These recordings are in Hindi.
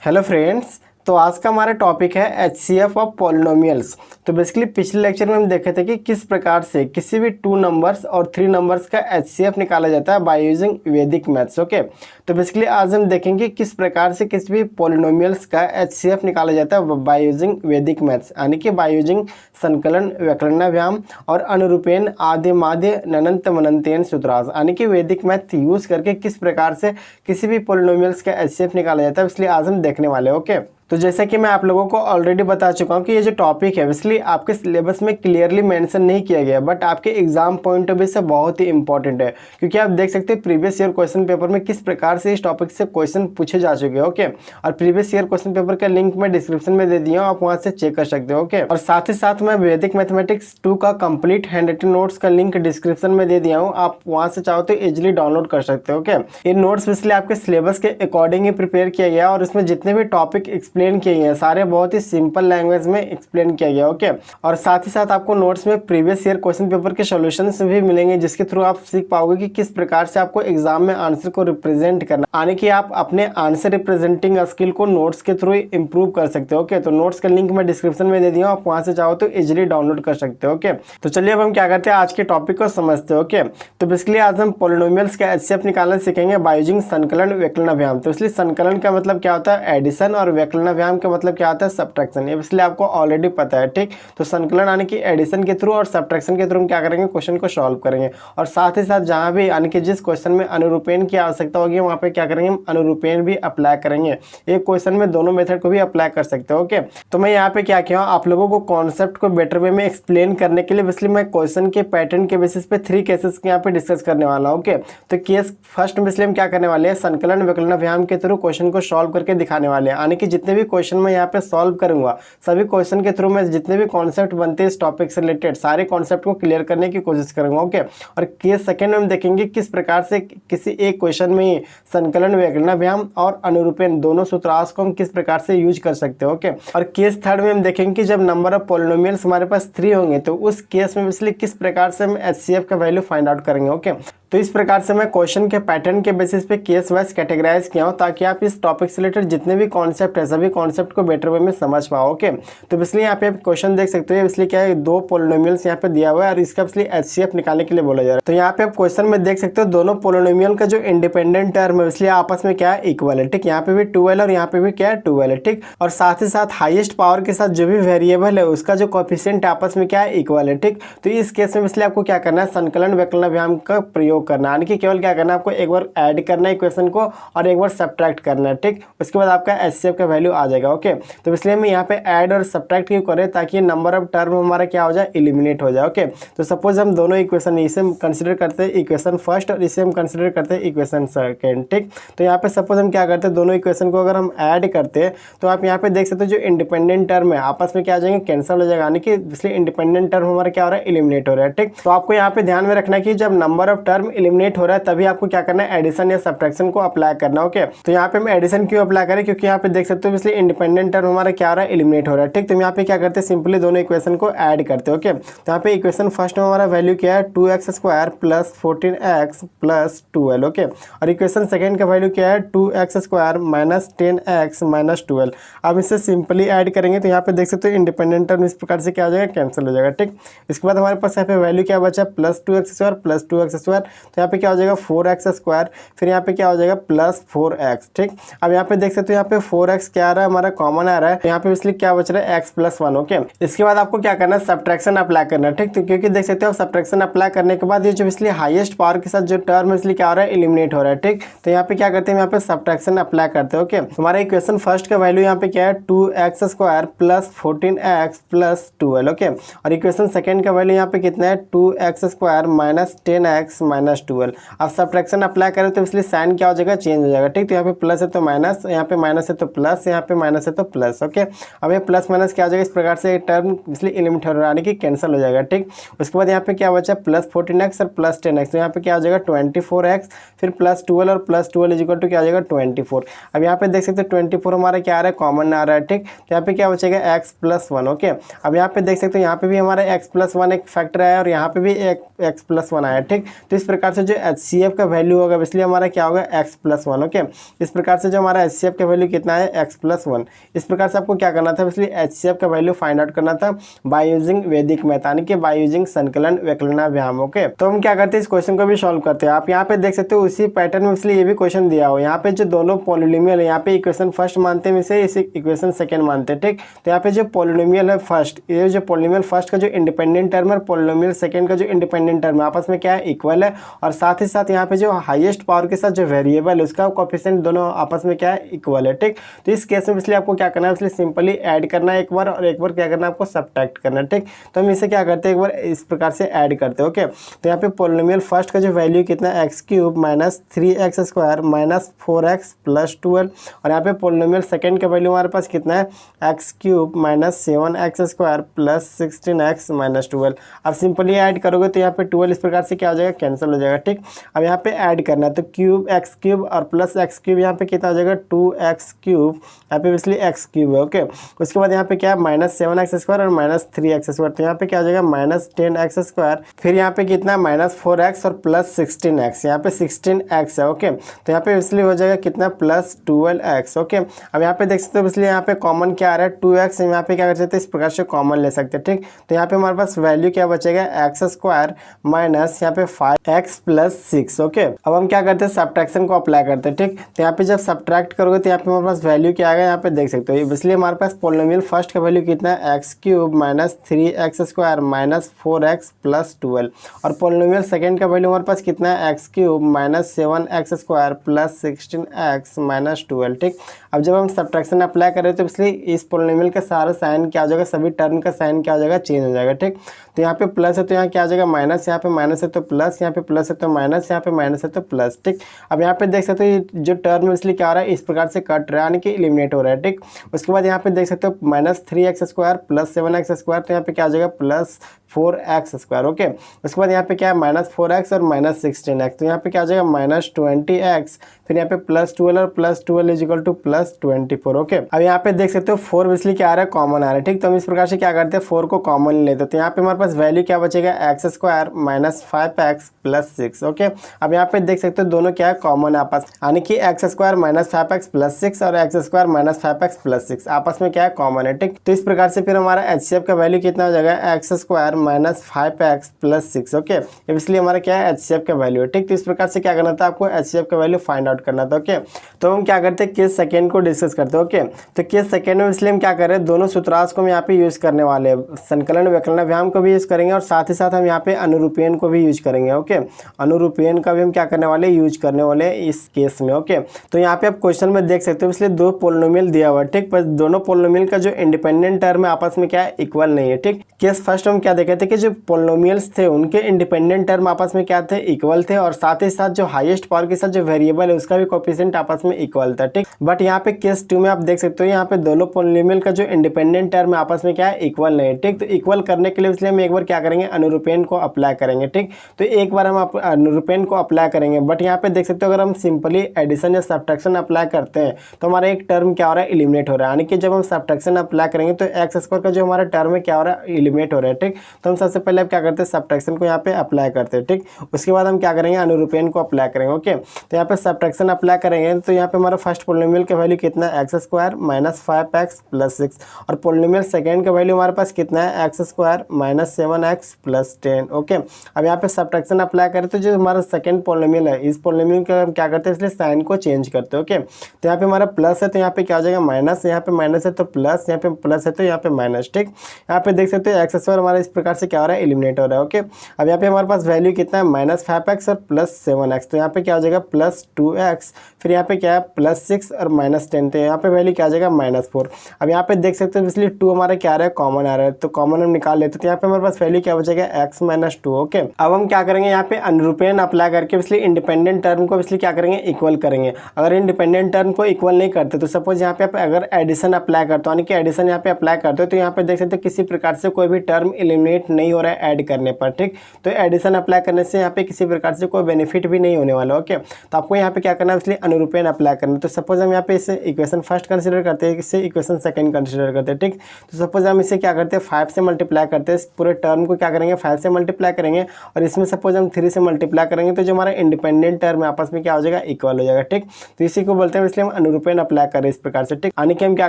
Hello friends. तो आज का हमारा टॉपिक है HCF ऑफ पॉलिनोमियल्स। तो बेसिकली पिछले लेक्चर में हम देखे थे कि किस प्रकार से किसी भी 2 नंबर्स और 3 नंबर्स का HCF निकाला जाता है बाय यूजिंग वैदिक मैथ्स। ओके, तो बेसिकली आज हम देखेंगे किस प्रकार से किसी भी पॉलिनोमियल्स का HCF निकाला जाता है बाय यूजिंग वैदिक मैथ्स, यानी कि बाय यूजिंग संकलन, व्यकलनाभ्याम और अनुरूपेण आद्य माध्य ननंत मनंतेन सूत्रांश, यानी कि वैदिक मैथ यूज करके किस प्रकार से किसी भी पॉलिनोमियल्स का HCF निकाला जाता है, इसलिए आज हम देखने वाले हैं। ओके, तो जैसा कि मैं आप लोगों को ऑलरेडी बता चुका हूं कि ये जो टॉपिक है इसलिए आपके सिलेबस में क्लियरली मेंशन नहीं किया गया, बट आपके एग्जाम पॉइंट ऑफ व्यू से बहुत ही इंपॉर्टेंट है, क्योंकि आप देख सकते हैं प्रीवियस ईयर क्वेश्चन पेपर में किस प्रकार से इस टॉपिक से क्वेश्चन पूछे जा चुके हैं। ओके, और प्रीवियस ईयर क्वेश्चन पेपर का लिंक मैं डिस्क्रिप्शन में दे दिया हूँ, आप वहाँ से चेक कर सकते हो। ओके, और साथ ही साथ मैं वैदिक मैथमेटिक्स 2 का कंप्लीट हैंड रिटन नोट्स का लिंक डिस्क्रिप्शन में दे दिया हूँ, आप वहाँ से चाहो तो इजिली डाउनलोड कर सकते हो। ओके, ये नोट्स इसलिए आपके सिलेबस के अकॉर्डिंग ही प्रिपेयर किया गया और इसमें जितने भी टॉपिक एक्सप्लेन किए गए सारे बहुत ही सिंपल लैंग्वेज में एक्सप्लेन किया गया। ओके, और साथ ही साथ आपको नोट्स में प्रीवियस ईयर क्वेश्चन पेपर के सॉल्यूशंस भी मिलेंगे, जिसके थ्रू आप सीख पाओगे कि किस प्रकार से आपको एग्जाम में आंसर को रिप्रेजेंट करना, यानी कि आप अपने आंसर रिप्रेजेंटिंग स्किल को नोट्स के थ्रू इंप्रूव कर सकते हो। ओके, तो नोट्स का लिंक मैं डिस्क्रिप्शन में दे दिया हूँ, आप वहां से चाहो तो इजिली डाउनलोड कर सकते हो। ओके, तो चलिए अब हम क्या करते हैं, आज के टॉपिक को समझते हैं। ओके, तो बेसिकली आज हम पॉलिनोमियल्स का HCF निकालना सीखेंगे बाय यूजिंग संकलन व्यकलनाभ्याम। तो इसलिए संकलन का मतलब क्या होता है, एडिशन, और व्यकलनाभ्याम का मतलब क्या होता है, सब्ट्रैक्शन। इसलिए आपको ऑलरेडी पता है, ठीक। तो संकलन यानी कि एडिशन के थ्रू और सब्ट्रैक्शन के थ्रू हम क्या करेंगे, क्वेश्चन को सॉल्व करेंगे, और साथ ही साथ जहां भी यानी कि जिस क्वेश्चन में अनुरूपेण की आवश्यकता होगी वहां पे क्या करेंगे, हम अनुरूपेण भी अप्लाई करेंगे। एक क्वेश्चन में दोनों मेथड को भी अप्लाई कर सकते हो। ओके, तो मैं यहाँ पे क्या किया हूँ, आप लोगों को कॉन्सेप्ट को बेटर वे में एक्सप्लेन करने के लिए इसलिए मैं क्वेश्चन के पैटर्न के बेसिस पे 3 केसेस यहाँ पे डिस्कस करने वाला हूँ। ओके, तो केस फर्स्ट में इसलिए हम क्या करने वाले हैं, संकलन व्यकलनाभ्याम के थ्रू क्वेश्चन को सॉल्व करके दिखाने वाले हैं, यानी कि जितने भी क्वेश्चन मैं यहाँ पे सॉल्व करूंगा सभी क्वेश्चन के थ्रू मैं जितने भी कॉन्सेप्ट बनते हैं इस टॉपिक से रिलेटेड सारे कॉन्सेप्ट को क्लियर करने की कोशिश करूंगा। ओके, और केस सेकंड में हम देखेंगे किस प्रकार से किसी एक क्वेश्चन में संकलन, व्यकलनाभ्याम और अनुरूपेण दोनों सूत्रांश को हम किस प्रकार से यूज कर सकते हैं। ओके, और केस थर्ड में हम देखेंगे कि जब नंबर ऑफ पॉलिनोमियल्स हमारे पास 3 होंगे तो उस केस में इसलिए किस प्रकार से हम HCF का वैल्यू फाइंड आउट करेंगे। ओके, तो इस प्रकार से मैं क्वेश्चन के पैटर्न के बेसिस पे केस वाइज कैटेगराइज किया हूं, ताकि आप इस टॉपिक से रिलेटेड जितने भी कॉन्सेप्ट है सभी कॉन्सेप्ट को बेटर वे में समझ पाओ। ओके, तो इसलिए यहाँ पे क्वेश्चन देख सकते हो, इसलिए क्या है, 2 पॉलिनोमियल्स यहाँ पे दिया हुआ है और इसका इसलिए HCF निकालने के लिए बोला जा रहा है। तो यहाँ पे आप क्वेश्चन में देख सकते हो दोनों पॉलिनोमियल का जो इंडिपेंडेंट टर्म है इसलिए आपस में क्या है, इक्वल है, ठीक। यहाँ पे भी 12 और यहाँ पे भी क्या है, 12 है, ठीक। और साथ ही साथ हाईएस्ट पावर के साथ जो भी वेरिएबल है उसका जो कोएफिशिएंट आपस में क्या है, इक्वल है, ठीक। तो इस केस में इसलिए आपको क्या करना है, संकलन व्यकलनाभ्याम का प्रयोग करना, यानी कि केवल क्या करना है, आपको एक बार ऐड करना है इक्वेशन को और एक बार सब्ट्रैक्ट करना है, ठीक। उसके बाद आपका HCF का वैल्यू आ जाएगा। ओके, तो इसलिए हम यहाँ पे ऐड और सब्ट्रैक्ट क्यों करें, ताकि नंबर ऑफ टर्म हमारा क्या हो जाए, एलिमिनेट हो जाए। ओके, तो सपोज हम दोनों इक्वेशन इसे हम कंसीडर करते हैं इक्वेशन फर्स्ट और इसे हम कंसीडर करते हैं इक्वेशन सेकंड, ठीक। तो यहाँ पे सपोज हम क्या करते हैं, दोनों इक्वेशन को अगर हम ऐड करते हैं तो आप यहाँ पे देख सकते हो जो इंडिपेंडेंट टर्म है आपस में क्या आ जाएंगे, कैंसिल हो जाएगा, यानी कि इसलिए इंडिपेंडेंट टर्म हमारा क्या हो रहा है, एलिमिनेट हो रहा है, ठीक। तो आपको यहाँ पे ध्यान में रखना है कि जब नंबर ऑफ टर्म एलिमिनेट हो रहा है तभी आपको क्या करना है, एडिशन या सब्ट्रैक्शन को अप्लाई करना। ओके, तो यहाँ पे हम एडिशन क्यों अप्लाई करें, क्योंकि यहाँ पे देख सकते हो इसलिए इंडिपेंडेंट टर्म हमारा क्या हो रहा है, एलिमिनेट हो रहा है, ठीक। तो यहाँ पे क्या करते हैं, सिंपली दोनों इक्वेशन को ऐड करते हैं। ओके, तो यहाँ पे इक्वेशन फर्स्ट में हमारा वैल्यू क्या है, 2x² plus 14x plus 12। Okay, और इक्वेशन सेकंड का वैल्यू क्या है, 2x² माइनस 10x माइनस 12। अब इसे सिंपली ऐड करेंगे तो यहाँ पे देख सकते हो इंडिपेंडेंट टर्म इस प्रकार से क्या हो जाएगा, कैंसिल हो जाएगा, ठीक। इसके बाद हमारे पास यहाँ पे वैल्यू क्या बचा, प्लस 2x² प्लस 2x², तो यहाँ पे क्या हो जाएगा 4x², फिर यहाँ पे क्या हो जाएगा प्लस 4x, ठीक। अब यहाँ पे देख सकते हो यहाँ पे 4x क्या आ रहा है, हमारा कॉमन आ रहा है, तो यहाँ पे इसलिए क्या बच रहा है, x + 1। ओके, इसके बाद आपको क्या करना है, सब्ट्रैक्शन अप्लाई करना है, ठीक। तो क्योंकि देख सकते हो सब्ट्रैक्शन अप्लाई करने के बाद ये जो इसलिए हाईएस्ट पावर के साथ जो टर्म है इसलिए क्या हो रहा है, एलिमिनेट हो रहा है, ठीक। तो यहाँ पे क्या करते हैं, यहाँ पे सब्ट्रैक्शन अप्लाई करते हैं। ओके, हमारा इक्वेशन फर्स्ट का वैल्यू यहाँ पे क्या है, 2x² plus 14x plus 12। Okay, और इक्वेशन सेकंड का वैल्यू यहाँ पे कितना है, 2x² माइनस 10x माइनस 12। अब सब्ट्रैक्शन अप्लाई करें तो इसलिए साइन क्या हो जाएगा, चेंज हो जाएगा, ठीक। तो यहाँ पे प्लस है तो माइनस, यहाँ पे माइनस है तो प्लस, यहाँ पे माइनस है तो प्लस। ओके, अब ये प्लस माइनस क्या हो जाएगा, इस प्रकार से टर्म इसलिए एलिमिनेट हो रहा है, यानी कि कैंसिल हो जाएगा, ठीक। उसके बाद यहाँ पे क्या बचा, प्लस 14x और प्लस 10x, तो यहाँ पे क्या हो जाएगा 24x, फिर प्लस 12 और प्लस 12 इज इक्वल टू क्या आ जाएगा 24। अब यहाँ पे देख सकते हो 24 हमारा क्या आ रहा है, कॉमन आ रहा है, ठीक। तो यहाँ पे क्या बचेगा, x + 1। ओके, अब यहाँ पे देख सकते हो यहाँ पे भी हमारा x + 1 एक फैक्टर आया और यहाँ पे भी एक x + 1 आया, ठीक। तो इस प्रकार से जो HCF का वैल्यू होगा इसलिए हमारा क्या होगा x+1। ओके, इस प्रकार से जो हमारा HCF का वैल्यू कितना है x+1। इस प्रकार से आपको क्या करना था, इसलिए HCF का वैल्यू फाइंड आउट करना था बाय यूजिंग वैदिक मैथ, यानी कि बाय यूजिंग संकलन विकलनाभ्याम। ओके, तो हम क्या करते हैं, इस क्वेश्चन को भी सॉल्व करते हैं। आप यहाँ पे देख सकते हो उसी पैटर्न में इसलिए ये भी क्वेश्चन दिया हो। यहाँ पे जो दोनों पॉलिनोमियल है, यहाँ पे इक्वेशन फर्स्ट मानते हैं इसे, इस इक्वेशन सेकंड मानते हैं। ठीक, तो यहाँ पे जो पॉलिनोमियल है फर्स्ट, ये जो पॉलिनोमियल फर्स्ट का जो इंडिपेंडेंट टर्म है, पॉलिनोमियल सेकंड का जो इंडिपेंडेंट टर्म है, आपस में क्या है, इक्वल है। और साथ ही साथ यहाँ पे जो हाईएस्ट पावर के साथ जो वेरिएबल है उसका कोएफिशिएंट दोनों आपस में क्या है, इक्वल है। ठीक, तो इस केस में इसलिए आपको क्या करना है, इसलिए सिंपली ऐड करना है एक बार, और एक बार क्या करना है आपको सब्ट्रैक्ट करना है। ठीक, तो हम इसे क्या करते हैं, एक बार इस प्रकार से ऐड करते हैं। ओके, तो यहाँ पे पॉलिनोमियल फर्स्ट का जो वैल्यू कितना है, x³ minus 3x² minus 4x plus 12, और यहाँ पे पॉलिनोमियल सेकंड का वैल्यू हमारे पास कितना है, x³ minus 7x² plus 16x minus 12। अब सिंपली ऐड करोगे तो यहाँ पे 12 इस प्रकार से क्या हो जाएगा, कैंसिल हो जाएगा। ठीक, अब यहाँ पे ऐड करना है तो क्यूब x³ और प्लस x³ यहाँ पे कितना हो जाएगा, 2x³, यहाँ पे इसलिए x³ है। ओके, उसके बाद यहाँ पे क्या है, माइनस 7x² और माइनस 3x², तो यहाँ पे क्या हो जाएगा, माइनस 10x², फिर यहाँ पे कितना, माइनस 4x और प्लस 16x, यहाँ पे 16x है। ओके, तो यहाँ पे इसलिए हो जाएगा कितना, प्लस 12x। ओके, अब यहाँ पे देख सकते हो इसलिए यहाँ पे कॉमन क्या आ रहा है, 2x, यहाँ पे क्या कर सकते हैं, इस प्रकार से कॉमन ले सकते हैं। ठीक, तो यहाँ पे हमारे पास वैल्यू क्या बचेगा, x² माइनस यहाँ पे 5x प्लस 6। ओके, अब हम क्या करते हैं, सब्ट्रैक्शन को अप्लाई करते हैं। ठीक, तो यहाँ पे जब सब्ट्रैक्ट करोगे तो यहाँ पे हमारे पास वैल्यू क्या आएगा, यहाँ पे देख सकते हो, इसलिए हमारे पास पॉलिनोमियल फर्स्ट का वैल्यू कितना है, x³ minus 3x² minus 4x plus 12, और पॉलिनोमियल सेकंड का वैल्यू हमारे पास कितना है, x³ minus 7x² plus 16x minus 12। ठीक, अब जब हम सब्ट्रैक्शन अप्लाई करें तो इसलिए इस पॉलिनोमियल का सारा साइन क्या हो जाएगा, सभी टर्म का साइन क्या हो जाएगा, चेंज हो जाएगा। ठीक, तो यहाँ पे प्लस है तो यहाँ क्या आ जाएगा, माइनस, यहाँ पे माइनस है तो प्लस, यहाँ पे प्लस है तो माइनस, यहाँ पे माइनस है तो प्लस। ठीक, अब यहाँ पे देख सकते हो जो टर्म है इसलिए क्या हो रहा है, इस प्रकार से कट रहा है, यानी कि एलिमिनेट हो रहा है। ठीक, उसके बाद यहाँ पे देख सकते हो माइनस 3x² प्लस 7x², तो यहाँ पे क्या आ जाएगा, प्लस 4x²। ओके, उसके बाद यहाँ पे क्या है, माइनस 4x और माइनस 16x, तो यहाँ पे क्या आ जाएगा, माइनस 20x, फिर यहाँ पे प्लस 12 और plus 12 is equal two plus 24। Okay, अब यहाँ पे देख सकते हो 4 इसलिए क्या आ रहा है, कॉमन आ रहा है। ठीक, तो हम इस प्रकार से क्या करते हैं, 4 को कॉमन लेते हैं, तो यहाँ पे हमारे पास वैल्यू क्या बचेगा, x² minus 5x plus 6। Okay, अब यहाँ पे देख सकते हो दोनों क्या है, कॉमन आपस, यानी कि x² माइनस 5x प्लस 6 और x² माइनस 5x प्लस 6 आपस में क्या है, कॉमन है। ठीक, तो इस प्रकार से फिर हमारा HCF का वैल्यू कितना हो जाएगा, x² minus 5x plus 6। Okay, इसलिए हमारा क्या है, HCF का वैल्यू है। ठीक, तो इस प्रकार से क्या करना था, आपको HCF का वैल्यू फाइंड आउट करना था। ओके, तो हम क्या करते हैं, केस सेकंड को डिस्कस करते हैं। ओके, तो केस सेकंड में इसलिए हम क्या कर रहे हैं, दोनों सूत्रांश को हम यहाँ पे यूज करने वाले हैं, संकलन विकलनाभ्याम को भी यूज करेंगे और साथ ही साथ हम यहाँ पे अनुरूपीयन को भी यूज करेंगे। ओके, अनुरूपीयन का भी हम क्या करने वाले, यूज करने वाले इस केस में। ओके, तो यहाँ पे आप क्वेश्चन में देख सकते हो इसलिए दो पॉलिनोमियल दिया हुआ है। ठीक, पर दोनों पॉलिनोमियल का जो इंडिपेंडेंट टर्म है आपस में क्या है, इक्वल नहीं है। ठीक, केस फर्स्ट हम क्या देखे थे कि जो पॉलिनोमियल्स थे उनके इंडिपेंडेंट टर्म आपस में क्या थे, इक्वल थे, और साथ ही साथ जो हाईएस्ट पावर के साथ जो वेरिएबल है उसका भी कोएफिशिएंट आपस में इक्वल था। ठीक, बट यहाँ पे केस 2 में आप देख सकते हो यहाँ पे दोनों पॉलिनोमियल का जो इंडिपेंडेंट टर्म है आपस में क्या है, इक्वल नहीं है। ठीक, तो इक्वल करने के लिए इसलिए हम एक बार क्या करेंगे, अनुरूपीयन को अप्लाई करेंगे। ठीक, तो एक बार हम अनुरूपीयन को अप्लाई करेंगे, बट यहाँ पे देख सकते हो अगर हम सिंपली एडिशन या सब्ट्रैक्शन अप्लाई करते हैं तो हमारा एक टर्म क्या हो रहा है, एलिमिनेट हो रहा है, यानी कि जब हम सब्ट्रैक्शन अप्लाई करेंगे तो x² का जो हमारा टर्म है क्या हो रहा है, एलिमिनेट हो रहा है। ठीक, तो हम सबसे पहले क्या करते हैं, सब्ट्रैक्शन को यहाँ पे अप्लाई करते हैं। ठीक, उसके बाद हम क्या करेंगे, अनुरूपीयन को अप्लाई करेंगे। ओके, तो यहाँ पे सब्ट्रैक्शन अप्लाई करेंगे तो यहाँ पे हमारा फर्स्ट पॉलिनोमियल का वैल्यू कितना है, x² माइनस 5x प्लस 6, और पॉलिनोमियल सेकंड का वैल्यू हमारे पास कितना है, x² minus 7x plus 10। Okay, अब यहाँ पे सब्ट्रैक्शन अप्लाई करें तो जो हमारा सेकंड पॉलिनोमियल है, इस पॉलिनोमियल का हम क्या करते हैं, इसलिए साइन को चेंज करते हैं। ओके, तो यहाँ पे हमारा प्लस है तो यहाँ पे क्या हो जाएगा, माइनस, यहाँ पे माइनस है तो प्लस, यहाँ पे प्लस है तो यहाँ पे माइनस। ठीक, यहाँ पे देख सकते हो x² हमारा इस प्रकार से क्या हो रहा है, एलिमिनेट हो रहा है। ओके, अब यहाँ पे हमारे पास वैल्यू कितना है, माइनस 5x और प्लस 7x, तो यहाँ पे क्या हो जाएगा, प्लस 2x, फिर यहाँ पे क्या है, प्लस 6 और माइनस 10, तो यहाँ पे वैल्यू क्या आ जाएगा, माइनस 4। अब यहाँ पे देख सकते हो इसलिए 2 हमारा क्या आ रहा है, कॉमन आ रहा है, तो कॉमन हम निकाल लेते हैं, तो यहाँ पे हमारे पास वैल्यू क्या बचेगा, x माइनस 2। ओके, अब हम क्या करेंगे, यहाँ पे अनुरूपीयन अप्लाई करके इसलिए इंडिपेंडेंट टर्म को इसलिए क्या करेंगे, इक्वल करेंगे। अगर इंडिपेंडेंट टर्म को इक्वल नहीं करते तो सपोज यहाँ पे आप अगर एडिशन अप्लाई करते हो, यानी कि एडिशन यहाँ पे अप्लाई करते हो, तो यहाँ पे देख सकते हो किसी प्रकार से कोई भी टर्म एलिमिनेट नहीं हो रहा है ऐड करने पर। ठीक, तो एडिशन अप्लाई करने से यहाँ पे किसी प्रकार से कोई बेनिफिट भी नहीं होने वाला। ओके, तो आपको यहाँ पे क्या करना है, इसलिए अनुरूपीयन अप्लाई करना है। तो सपोज हम यहाँ पे इसे इक्वेशन फर्स्ट कंसिडर करते हैं, इसे इक्वेशन सेकंड कंसिडर करते हैं। ठीक, तो सपोज हम इसे क्या करते हैं, 5 से मल्टीप्लाई करते हैं, पूरे टर्म को क्या करेंगे, 5 से मल्टीप्लाई करेंगे, और इसमें सपोज हम 3 3 से मल्टीप्लाई करेंगे तो जो हमारा इंडिपेंडेंट टर्म है आपस में क्या हो जाएगा, इक्वल हो जाएगा। ठीक, तो इसी को बोलते हैं, इसलिए हम अनुरूपन अप्लाई करें इस प्रकार से। ठीक, यानी कि हम क्या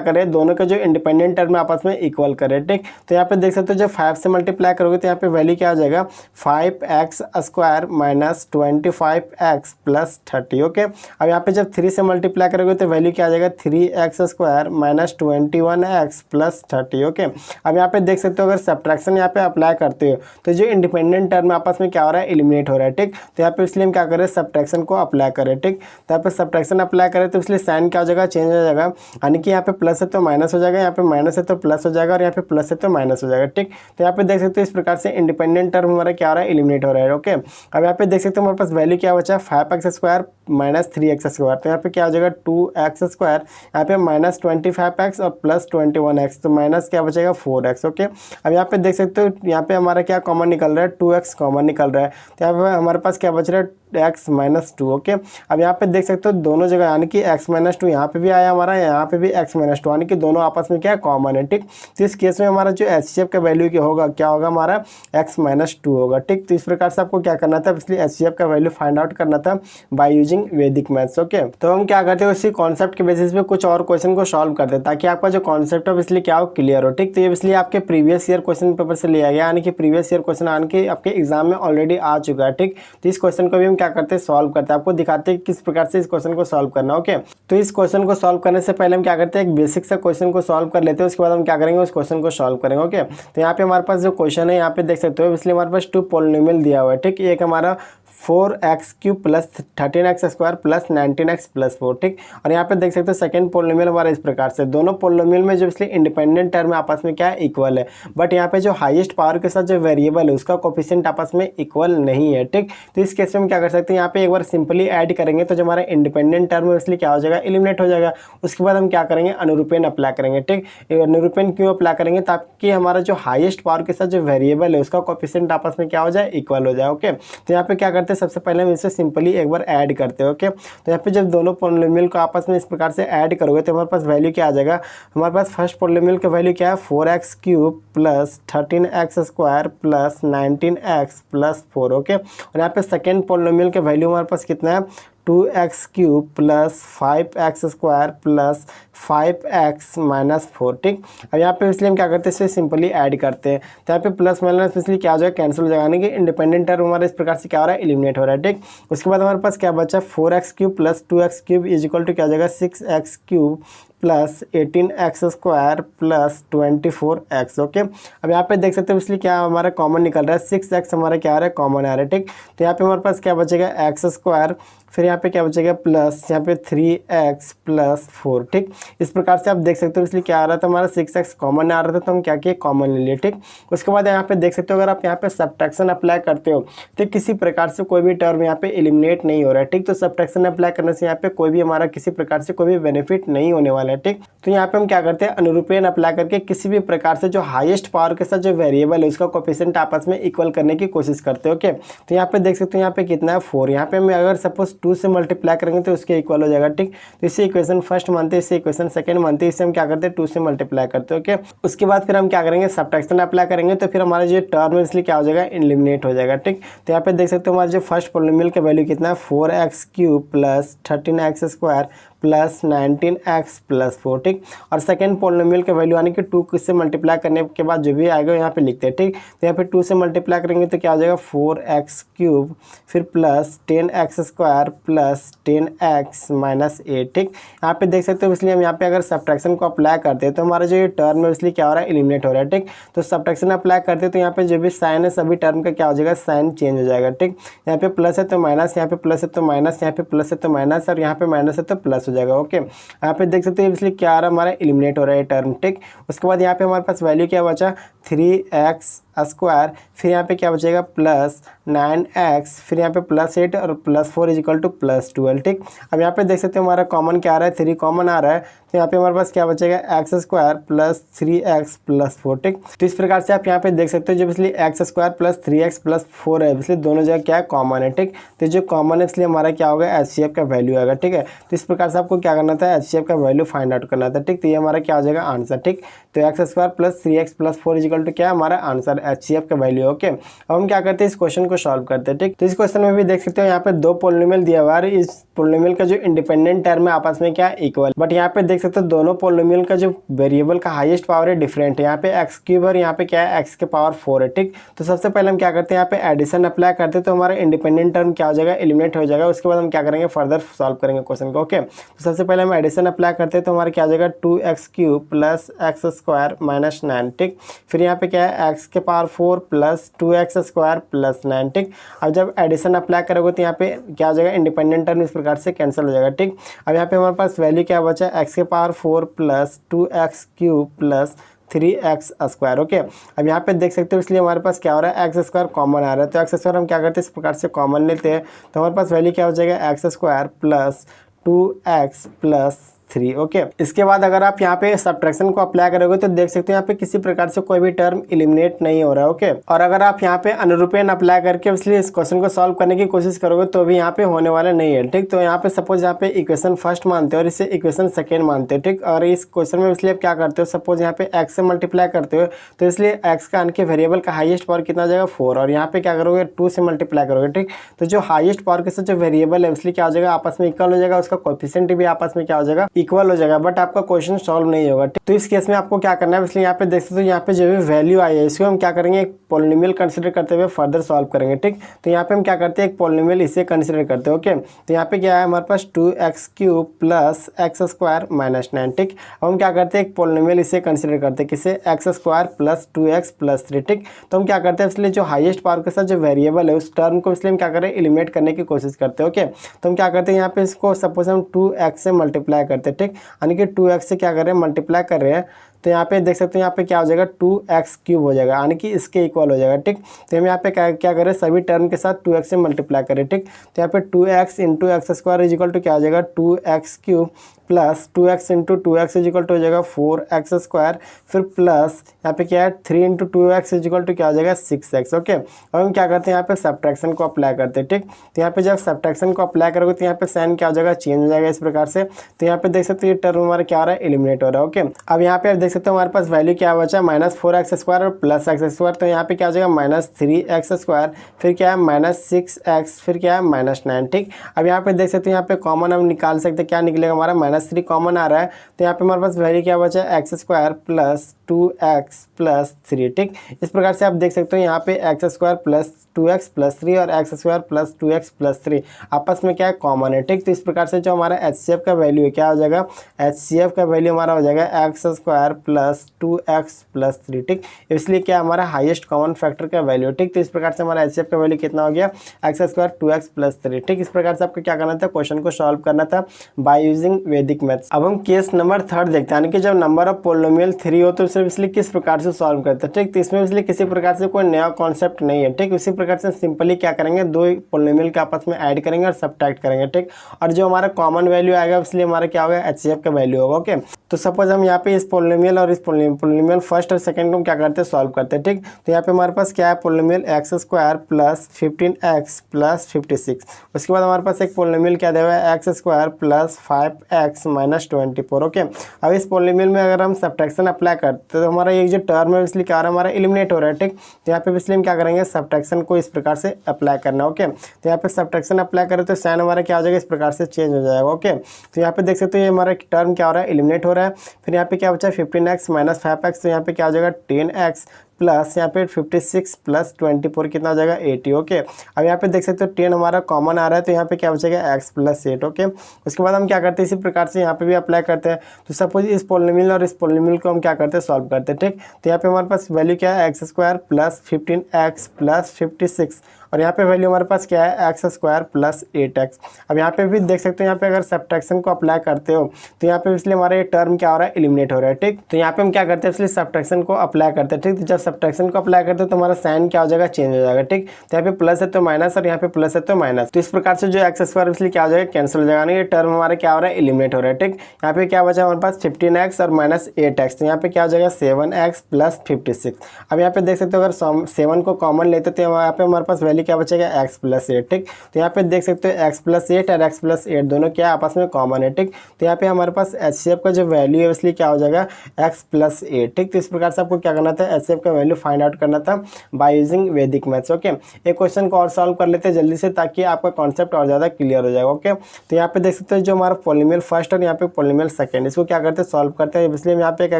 करें, दोनों का जो इंडिपेंडेंट टर्म है आपस में इक्वल करें। ठीक, तो यहाँ पे देख सकते हो जब 5 से मल्टीप्लाई करोगे तो यहाँ पे वैल्यू क्या आ जाएगा, 5x square minus 25x plus 30। Okay, अब यहाँ पे जब 3 से मल्टीप्लाई करोगे तो वैल्यू क्या आ जाएगा, 3x square minus 21x plus 30। Okay, अब यहाँ पे देख सकते हो अगर सब्ट्रैक्शन यहाँ पे अप्लाई करते हो तो जो इंडिपेंडेंट टर्म आपस में क्या हो रहा है, एलिमिनेट हो रहा है। ठीक, तो यहाँ पे इसलिए हम क्या करें, सब्ट्रैक्शन को अप्लाई करें। ठीक, तो यहाँ पे सब्ट्रैक्शन अप्लाई करें तो इसलिए साइन क्या हो जाएगा, चेंज हो जाएगा, यानी कि यहाँ पे प्लस है तो माइनस हो जाएगा, यहाँ पे माइनस है तो प्लस हो जाएगा और यहाँ पे प्लस है तो माइनस हो जाएगा। ठीक, तो यहाँ पे देख सकते हो इस प्रकार से इंडिपेंडेंट टर्म हमारा क्या हो रहा है, एलिमिनेट हो रहा है। ओके, अब यहाँ पे देख सकते हो हमारे पास वैल्यू क्या बचा, 5x square minus 3x square, तो यहाँ पे क्या हो जाएगा 2x स्क्वायर, यहाँ पे माइनस 25x और प्लस 21x, तो माइनस क्या बचेगा 4x। ओके, अब यहाँ पे देख सकते हो यहाँ पे हमारा क्या कॉमन निकल रहा है, 2x कॉमन निकल रहा है, तो यहाँ पे हमारे पास क्या बच रहा है, x माइनस 2। ओके, अब यहाँ पे देख सकते हो दोनों जगह, यानी कि x माइनस 2 यहाँ पे भी आया हमारा, यहाँ पे भी x माइनस 2, यानी कि दोनों आपस में क्या कॉमन है। ठीक, तो इस केस में हमारा जो HCF का वैल्यू क्या होगा, क्या होगा हमारा x माइनस 2 होगा। ठीक, तो इस प्रकार से आपको क्या करना था, इसलिए HCF का वैल्यू फाइंड आउट करना था बाय यूजिंग वैदिक मैथ्स। ओके, तो हम क्या करते हैं, उसी कॉन्सेप्ट के बेसिस पे कुछ और क्वेश्चन को सॉल्व करते हैं ताकि आपका जो कॉन्सेप्ट है इसलिए क्या हो, क्लियर हो। ठीक, तो ये इसलिए आपके प्रीवियस ईयर क्वेश्चन पेपर से लिया गया, यानी कि प्रीवियस ईयर क्वेश्चन आने के आपके एग्जाम में ऑलरेडी आ चुका है। ठीक, तो इस क्वेश्चन को भी हम क्या करते हैं, सॉल्व करते हैं, आपको दिखाते हैं किस प्रकार से इस क्वेश्चन को सॉल्व करना। ओके, तो इस क्वेश्चन को सॉल्व करने से पहले हम क्या करते हैं, एक बेसिक सा क्वेश्चन को सॉल्व कर लेते हैं, उसके बाद हम क्या करेंगे, उस क्वेश्चन को सॉल्व करेंगे। ओके, तो यहाँ पे हमारे पास जो क्वेश्चन है यहाँ पे देख सकते हो, इसलिए हमारे पास 2 पॉलिनोमियल दिया हुआ है। ठीक, एक हमारा 4x cube plus 13x square plus 19x plus 4। ठीक, और यहाँ पे देख सकते हो सेकंड पॉलिनोमियल हमारा इस प्रकार से, दोनों पॉलिनोमियल में जो इसलिए इंडिपेंडेंट टर्म है आपस में क्या है, इक्वल है, बट यहाँ पे जो हाईएस्ट पावर के साथ जो वेरिएबल है उसका कोफिशिएंट आपस में इक्वल नहीं है। ठीक, तो इस केस में हम क्या कर सकते हैं, यहाँ पे एक बार सिंपली ऐड करेंगे तो जो हमारा इंडिपेंडेंट टर्म है इसलिए क्या हो जाएगा, एलिमिनेट हो जाएगा। उसके बाद हम क्या करेंगे, अनुरूपण अप्लाई करेंगे। ठीक, अनुरूपण क्यों अप्लाई करेंगे, ताकि हमारा जो हाईएस्ट पावर के साथ जो वेरिएबल है उसका कोफिशिएंट आपस में क्या हो जाए, इक्वल हो जाए। ओके, तो यहाँ पे क्या करते हैं, सबसे पहले हम इसे सिंपली एक बार ऐड करते हैं। ओके, तो यहाँ पे जब दोनों पॉलिनोमियल को आपस में इस प्रकार से ऐड करोगे तो हमारे पास वैल्यू क्या आ जाएगा, हमारे पास फर्स्ट पॉलिनोमियल का वैल्यू क्या है, 4x cube plus 13x square plus 19x plus 4। Okay, और यहाँ पे सेकेंड पॉलिनोमियल का वैल्यू हमारे पास कितना है, 2x cube plus 5x square plus 5x minus 4। ठीक, अब यहाँ पे इसलिए हम क्या करते हैं, इसे सिंपली ऐड करते हैं, तो यहाँ पे प्लस माइनस इसलिए क्या हो जाएगा, कैंसिल हो जाएगा, यानी कि इंडिपेंडेंट टर्म हमारा इस प्रकार से क्या हो रहा है, एलिमिनेट हो रहा है। ठीक, उसके बाद हमारे पास क्या बचा, 4x cube plus 2x cube is equal to क्या हो जाएगा, 6x cube plus 18x square plus 24x। Okay, अब यहाँ पे देख सकते हो इसलिए क्या हमारा कॉमन निकल रहा है, 6x हमारा क्या आ रहा है, कॉमन आ रहा है। ठीक, तो यहाँ पे हमारे पास क्या बचेगा, x स्क्वायर, फिर यहाँ पे क्या बचेगा प्लस यहाँ पे 3x प्लस 4। ठीक, इस प्रकार से आप देख सकते हो इसलिए क्या आ रहा था, हमारा 6x कॉमन आ रहा था तो हम क्या किए, कॉमन ले लिए। ठीक, उसके बाद यहाँ पे देख सकते हो अगर आप यहाँ पे सब्ट्रैक्शन अप्लाई करते हो तो किसी प्रकार से कोई भी टर्म यहाँ पे एलिमिनेट नहीं हो रहा है। ठीक, तो सब्ट्रैक्शन अप्लाई करने से यहाँ पे कोई भी हमारा किसी प्रकार से कोई भी बेनिफिट नहीं होने वाला है। ठीक, तो यहाँ पे हम क्या करते हैं, अनुरूपण अप्लाई करके किसी भी प्रकार से जो हाईएस्ट पावर के साथ जो वेरिएबल है उसका कोफिशिएंट आपस में इक्वल करने की कोशिश करते हैं। ओके, तो यहाँ पे देख सकते हो यहाँ पे कितना है, 4, यहाँ पे हम अगर सपोज 2 से मल्टीप्लाई करेंगे तो उसके इक्वल हो जाएगा। ठीक, तो इसे इक्वेशन फर्स्ट मानते हैं, इसे इक्वेशन सेकंड मानते हैं, इसे हम क्या करते हैं 2 से मल्टीप्लाई करते हैं। ओके, उसके बाद फिर हम क्या करेंगे, सब्ट्रैक्शन अप्लाई करेंगे तो फिर हमारा जो टर्म है इसलिए क्या हो जाएगा, एलिमिनेट हो जाएगा। ठीक, तो यहाँ पे देख सकते हो हमारा जो फर्स्ट पॉलिनोमियल का वैल्यू कितना है, 4x cube plus 13x square plus 19x plus 4। ठीक, और सेकंड पॉलिनोमियल का वैल्यू यानी कि 2 से मल्टीप्लाई करने के बाद जो भी आएगा यहाँ पे लिखते हैं। ठीक, तो यहाँ पे 2 से मल्टीप्लाई करेंगे तो क्या हो जाएगा, 4x क्यूब फिर plus 10x square plus 10x minus 8। ठीक, यहाँ पे देख सकते हो इसलिए हम यहाँ पे अगर सब्ट्रैक्शन को अप्लाई करते हैं तो हमारा जो ये टर्म है इसलिए क्या हो रहा है, एलिमिनेट हो रहा है। ठीक, तो सब्ट्रैक्शन अप्लाई करते हैं तो यहाँ पे जो भी साइन है सभी टर्म का क्या हो जाएगा, साइन चेंज हो जाएगा। ठीक, यहाँ पे प्लस है तो माइनस, यहाँ पे प्लस है तो माइनस, यहाँ पे प्लस है तो माइनस और यहाँ पे माइनस है तो प्लस हो जाएगा। ओके, यहाँ पे देख सकते हैं इसलिए क्या आ रहा है, हमारा एलिमिनेट हो रहा है टर्म। ठीक, उसके बाद यहाँ पे हमारे पास वैल्यू क्या बचा, 3x स्क्वायर, फिर यहाँ पे क्या बचेगा प्लस 9x, फिर यहाँ पे प्लस 8 और plus 4 is equal two plus 12। ठीक, अब यहाँ पे देख सकते हो हमारा कॉमन क्या आ रहा है, 3 कॉमन आ रहा है, तो यहाँ पे हमारे पास क्या बचेगा, x square plus 3x plus 4। ठीक, तो इस प्रकार से आप यहाँ पे देख सकते हो जब इसलिए x square plus 3x plus 4 है, इसलिए दोनों जगह क्या है, कॉमन है। ठीक, तो जो कॉमन है इसलिए हमारा क्या होगा, HCF का वैल्यू आएगा। ठीक है, तो इस प्रकार से आपको क्या करना था, HCF का वैल्यू फाइंड आउट करना था। ठीक, तो ये हमारा क्या हो जाएगा, आंसर। ठीक, तो x square plus 3x plus 4 is equal to क्या है, हमारा आंसर HCF का वैल्यू। ओके, अब हम क्या करते हैं, इस क्वेश्चन को सॉल्व करते हैं। ठीक, तो इस क्वेश्चन में भी देख सकते हो यहाँ पे दो पोलिनोमियल दिया हुआ है, इस पोलिनोमियल का जो इंडिपेंडेंट टर्म है आपस में क्या इक्वल, बट यहाँ पे देख सकते हो दोनों पोलिनोमियल का जो वेरिएबल का हाईएस्ट पावर है डिफरेंट है। यहाँ पे एक्स क्यूब और यहाँ पे क्या है x के पावर 4 है। ठीक, तो सबसे पहले हम क्या करते हैं, यहाँ पे एडिशन अप्लाई करते हैं तो हमारा इंडिपेंडेंट टर्म क्या हो जाएगा, एलिमिनेट हो जाएगा। उसके बाद हम क्या करेंगे, फर्दर सॉल्व करेंगे क्वेश्चन को। ओके, तो सबसे पहले हम एडिशन अप्लाई करते हैं तो हमारा क्या हो जाएगा 2x cube plus x square minus 9। ठीक, फिर यहाँ पे क्या है x के power 4 plus 2x square plus 9। ठीक, अब जब एडिशन अप्लाई करोगे तो यहाँ पे क्या हो जाएगा, इंडिपेंडेंट टर्म इस प्रकार से कैंसिल हो जाएगा। ठीक, अब यहाँ पे हमारे पास वैल्यू क्या बचा, x के power 4 plus 2x cube plus 3x square. Okay, अब यहाँ पे देख सकते हो इसलिए हमारे पास क्या हो रहा है, एक्स स्क्वायर कॉमन आ रहा है, तो एक्स स्क्वायर हम क्या करते हैं इस प्रकार से कॉमन लेते हैं, तो हमारे पास वैल्यू क्या हो जाएगा, x square plus 2x plus 3। Okay, इसके बाद अगर आप यहाँ पे सब्ट्रैक्शन को अप्लाई करोगे तो देख सकते हो यहाँ पे किसी प्रकार से कोई भी टर्म एलिमिनेट नहीं हो रहा है। ओके, और अगर आप यहाँ पे अनुरूपण अप्लाई करके इसलिए इस क्वेश्चन को सॉल्व करने की कोशिश करोगे तो भी यहाँ पे होने वाला नहीं है। ठीक, तो यहाँ पे सपोज यहाँ पे इक्वेशन फर्स्ट मानते हो और इसे इक्वेशन सेकेंड मानते हो। ठीक, और इस क्वेश्चन में इसलिए आप क्या करते हो, सपोज यहाँ पे एक्स से मल्टीप्लाई करते हो तो इसलिए एक्स का के वेरिएबल का हाईएस्ट पावर कितना हो जाएगा 4, और यहाँ पे क्या करोगे 2 से मल्टीप्लाई करोगे। ठीक, तो जो हाईएस्ट पावर के साथ जो वेरिएबल है इसलिए क्या हो जाएगा, आपस में इक्वल हो जाएगा, उसका कोएफिशिएंट भी आपस में क्या हो जाएगा, इक्वल हो जाएगा, बट आपका क्वेश्चन सॉल्व नहीं होगा। तो इस केस में आपको क्या करना है, इसलिए यहाँ पे देख सकते हो यहाँ पे जो भी वैल्यू आई है इसको हम क्या करेंगे, एक पोलिनोमियल कंसीडर करते हुए फर्दर सॉल्व करेंगे। ठीक, तो यहाँ पे हम क्या करते हैं, एक पोलिनोमियल इसे कंसीडर करते हैं। ओके, तो यहाँ पे क्या है हमारे पास 2x cube plus x square minus 9। ठीक, अब हम क्या करते हैं, एक पोलिनोमियल इसे कंसीडर करते हैं, किसे, x square plus 2x plus 3। ठीक, तो हम क्या करते हैं, इसलिए जो हाईएस्ट पावर के साथ जो वेरिएबल है उस टर्म को इसलिए हम क्या करें, एलिमिनेट करने की कोशिश करते हैं। ओके, तो हम क्या करते हैं, यहाँ पे इसको सपोज हम 2x से मल्टीप्लाई करते हैं। ठीक, यानी कि 2x से क्या कर रहे हैं, मल्टीप्लाई कर रहे हैं, तो यहाँ पे देख सकते हैं यहाँ पे क्या हो जाएगा 2x क्यूब हो जाएगा, यानी कि इसके इक्वल हो जाएगा। ठीक, तो हम यहाँ पे क्या करें, सभी टर्म के साथ 2x से मल्टीप्लाई करें। ठीक, तो यहाँ पे 2x into x square is equal to क्या हो जाएगा 2x cube plus 2x into 2x is equal to हो जाएगा 4x स्क्वायर, फिर प्लस यहाँ पे क्या है 3 into 2x is equal to क्या हो जाएगा 6x। ओके, अब हम क्या करते हैं, यहाँ पे सब्ट्रैक्शन को अप्लाई करते हैं। ठीक, तो यहाँ पे जब सब्ट्रैक्शन को अप्लाई करोगे तो यहाँ पे साइन क्या हो जाएगा, चेंज हो जाएगा इस प्रकार से। तो यहाँ पे देख सकते हो ये टर्म हमारा क्या हो रहा है, एलिमिनेट हो रहा है। ओके, अब यहाँ पे आप देख सकते हो हमारे पास वैल्यू क्या बचा, -4x स्क्वायर और प्लस एक्स स्क्वायर, तो यहाँ पे क्या हो जाएगा -3x स्क्वायर, फिर क्या है -6x, फिर क्या है -9। ठीक, अब यहाँ पे देख सकते हो यहाँ पे कॉमन हम निकाल सकते हैं, क्या निकलेगा हमारा -3 कॉमन आ रहा है, तो यहाँ पे हमारे पास वैल्यू क्या बचा है, x square plus 2x plus 3। ठीक, इस प्रकार से आप देख सकते हो यहाँ पे x square plus 2x plus 3 और x square plus 2x plus 3 आपस में क्या है, कॉमन है। ठीक, तो इस प्रकार से जो हमारा HCF का वैल्यू है क्या हो जाएगा, HCF का वैल्यू हमारा हो जाएगा x square plus 2x plus 3। ठीक, इसलिए क्या हमारा हाईएस्ट कॉमन फैक्टर का वैल्यू। ठीक, तो इस प्रकार से हमारा HCF का वैल्यू कितना हो गया, एक्स स्क्वायर 2x प्लस 3। ठीक, इस प्रकार से आपको क्या करना था, क्वेश्चन को सॉल्व करना था बाय यूजिंग वैदिक मैथ्स। अब हम केस नंबर 3 देखते हैं, यानी कि जब नंबर ऑफ पोलिनोमियल 3 हो तो सिर्फ इसलिए किस प्रकार से सॉल्व करते हैं। ठीक, तो इसमें इसलिए किसी प्रकार से कोई नया कॉन्सेप्ट नहीं है। ठीक, इसी प्रकार से सिंपली क्या करेंगे, दो पोलिनोमियल के आपस में ऐड करेंगे और सब्ट्रैक्ट करेंगे। ठीक, और जो हमारा कॉमन वैल्यू आएगा इसलिए हमारा क्या होगा, HCF का वैल्यू होगा। ओके, तो सपोज हम यहाँ पे इस पोलिनोमियल और इस पोलिनोमियल फर्स्ट और सेकंड को क्या करते हैं, सॉल्व करते हैं। ठीक, तो यहाँ पे हमारे पास क्या है, polynomial x square plus 15x plus 56, उसके बाद हमारे पास एक पोलिनोमियल क्या देगा है, x square plus 5x minus 24। Okay, अब इस पोलिनोमियल में अगर हम सब्ट्रैक्शन अप्लाई करते तो हमारा ये जो टर्म है इसलिए क्या हो रहा है, हमारा एलिमिनेट हो रहा है। ठीक, तो यहाँ पे इसलिए हम क्या करेंगे, सब्ट्रैक्शन को इस प्रकार से अप्लाई करना। ओके, तो यहाँ पे सब्ट्रैक्शन अप्लाई करें तो साइन हमारा क्या हो जाएगा, इस प्रकार से चेंज हो जाएगा। ओके, तो यहाँ पे देख सकते हो ये हमारा टर्म क्या हो रहा है, एलिमिनेट हो रहा है। फिर यहाँ पे क्या बचा 15x माइनस 5x, तो यहाँ पे क्या हो जाएगा 10x प्लस यहाँ पे 56 प्लस 24 कितना हो जाएगा 80। ओके, अब यहाँ पे देख सकते हो 10 हमारा कॉमन आ रहा है, तो यहाँ पे क्या बचेगा x प्लस 8। ओके, उसके बाद हम क्या करते हैं, इसी प्रकार से यहाँ पे भी अप्लाई करते हैं। तो सपोज इस पोलिनोमियल और इस पोलिनोमियल को हम क्या करते हैं, सॉल्व करते हैं। ठीक, तो यहाँ पे हमारे पास वैल्यू क्या है, x square plus 15x plus 56, और यहाँ पे वैल्यू हमारे पास क्या है, एक्स स्क्वायर प्लस 8x। अब यहाँ पे भी देख सकते हो यहाँ पे अगर सब्ट्रैक्शन को अप्लाई करते हो तो यहाँ पे इसलिए हमारा ये टर्म क्या हो रहा है, एलिमिनेट हो रहा है। ठीक, तो यहाँ पे हम क्या करते हैं, इसलिए सब्ट्रैक्शन को अप्लाई करते हैं। ठीक, तो जब सब्ट्रैक्शन को अप्लाई करते हो तो हमारा साइन क्या हो जाएगा, चेंज हो जाएगा। ठीक, तो यहाँ पे प्लस है तो माइनस और यहाँ पे प्लस है तो माइनस, तो इस प्रकार से जो एक्स स्क्वायर इसलिए क्या हो जाएगा, कैंसिल हो जाएगा, नहीं ये टर्म हमारा क्या हो रहा है, एलिमिनेट हो रहा है। ठीक, यहाँ पे क्या बचा हमारे पास 15x और माइनस 8x, तो यहाँ पे क्या हो जाएगा 7x प्लस 56। अब यहाँ पे देख सकते हो अगर 7 को कॉमन लेते तो यहाँ पे हमारे पास वैल्यू क्या बचेगा, x प्लस 8। ठीक, तो यहाँ पे देख सकते हो x प्लस 8 और x प्लस 8 दोनों क्या आपस में कॉमन है। ठीक, तो यहाँ पे हमारे पास HCF का जो वैल्यू है इसलिए क्या हो जाएगा, x प्लस 8। ठीक, तो इस प्रकार से आपको क्या करना था, HCF का वैल्यू फाइंड आउट करना था बाय यूजिंग वैदिक मैथ्स। ओके, एक क्वेश्चन को और सॉल्व कर लेते हैं जल्दी से ताकि आपका कॉन्सेप्ट और ज़्यादा क्लियर हो जाएगा। ओके, तो यहाँ पे देख सकते हैं जो हमारा पॉलिनोमियल फर्स्ट और यहाँ पे पॉलिनोमियल सेकंड, इसको क्या करते हैं सॉल्व करते हैं, इसलिए हम यहाँ पे क्या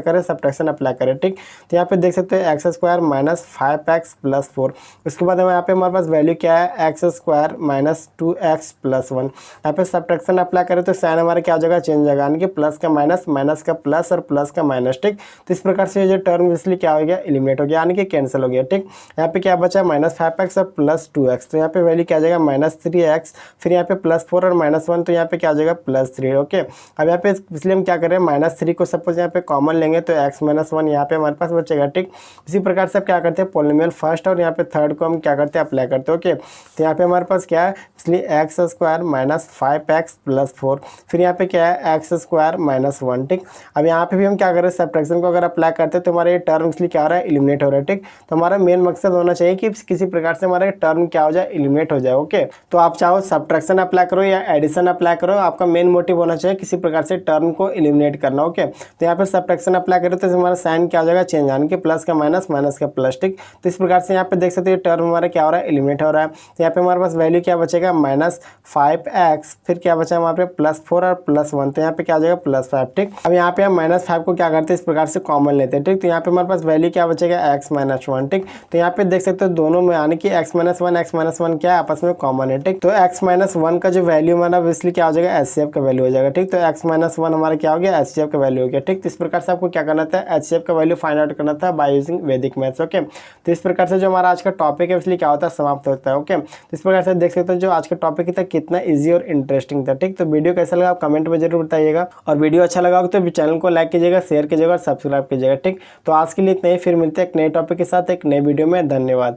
करें सब्ट्रैक्शन अप्लाई करें। ठीक, तो यहाँ पे देख सकते हैं x square minus 5x plus 4, उसके बाद यहाँ पे हमारे पास वैल्यू क्या है x square minus 2x plus 1। यहाँ पे सब्ट्रैक्शन अप्लाई करें तो साइन हमारा क्या हो जाएगा चेंज हो जाएगा, यानी कि प्लस का माइनस, माइनस का प्लस और प्लस का माइनस। ठीक, तो इस प्रकार से जो टर्म इसलिए क्या हो गया एलिमिनेट हो गया, यानी कि कैंसिल हो गया। ठीक, यहाँ पे क्या बचा माइनस 5x और प्लस 2x, तो यहाँ पे वैल्यू क्या आ जाएगा माइनस 3x, फिर यहाँ पे प्लस 4 और माइनस 1, तो यहाँ पे क्या आ जाएगा प्लस 3। ओके, अब यहाँ पे इसलिए हम क्या करें माइनस 3 को सपोज यहाँ पे कॉमन लेंगे तो x माइनस 1 यहाँ पे हमारे पास बचेगा। ठीक, इसी प्रकार से आप क्या करते हैं पॉलिनोमियल फर्स्ट और यहाँ पे थर्ड को हम क्या करते हैं अप्लाई करते हैं। ओके, तो यहाँ पे हमारे पास क्या है इसलिए x square minus 5x plus 4, फिर यहाँ पे क्या है एक्स स्क्वायर माइनस 1। ठीक, अब यहाँ पे भी हम क्या करें सब्ट्रैक्शन को अगर अप्लाई करते हैं तो हमारे ये टर्म इसलिए क्या हो रहा है एलिमिनेट हो रहा है। ठीक, तो हमारा मेन मकसद होना चाहिए कि किसी प्रकार से हमारा टर्म क्या हो जाए एलिमिनेट हो जाए। ओके, तो आप चाहो सब्ट्रैक्शन अप्लाई करो या एडिशन अप्लाई करो, आपका मेन मोटिव होना चाहिए किसी प्रकार से टर्म को एलिमिनेट करना। ओके, तो यहाँ पे सब्ट्रैक्शन अप्लाई करें तो हमारा साइन क्या हो जाएगा चेंज, यानी कि प्लस का माइनस, माइनस का प्लस। ठीक, तो इस प्रकार से यहाँ पे देख सकते हैं टर्म हमारा क्या हो रहा है एलिमिनेट हो रहा है। तो यहाँ पे हमारे पास वैल्यू क्या बचेगा माइनस 5x, फिर क्या बचा हमारे पे प्लस 4 और प्लस 1, तो यहाँ पे क्या आ जाएगा प्लस 5। ठीक, अब यहाँ पे हम माइनस 5 को क्या करते हैं इस प्रकार से कॉमन लेते हैं। ठीक, तो यहाँ पे हमारे पास वैल्यू क्या बचेगा x माइनस 1। ठीक, तो यहाँ पे देख सकते हो दोनों में यानी कि x माइनस 1 क्या है आपस में कॉमन है। ठीक, तो x माइनस 1 का जो वैल्यू हमारा इसलिए क्या हो जाएगा HCF का वैल्यू हो जाएगा। ठीक, तो x माइनस 1 हमारा क्या हो गया HCF का वैल्यू हो गया। ठीक, तो इस प्रकार से आपको क्या करना था HCF का वैल्यू फाइंड आउट करना था बाय यूजिंग वैदिक मैथ्स। ओके, तो इस प्रकार से जो हमारा आज का टॉपिक है इसलिए क्या होता है समाप्त होता है। ओके, तो इस प्रकार से देख सकते हो जो आज का टॉपिक था कितना ईजी और इंटरेस्टिंग था। ठीक, तो वीडियो कैसा लगा आप कमेंट में जरूर बताइएगा, और वीडियो अच्छा लगा हो तो चैनल को लाइक कीजिएगा, शेयर कीजिएगा और सब्सक्राइब कीजिएगा। ठीक, तो आज के लिए इतना ही, फिर मिलते हैं एक नए टॉपिक के साथ एक नए वीडियो में। धन्यवाद।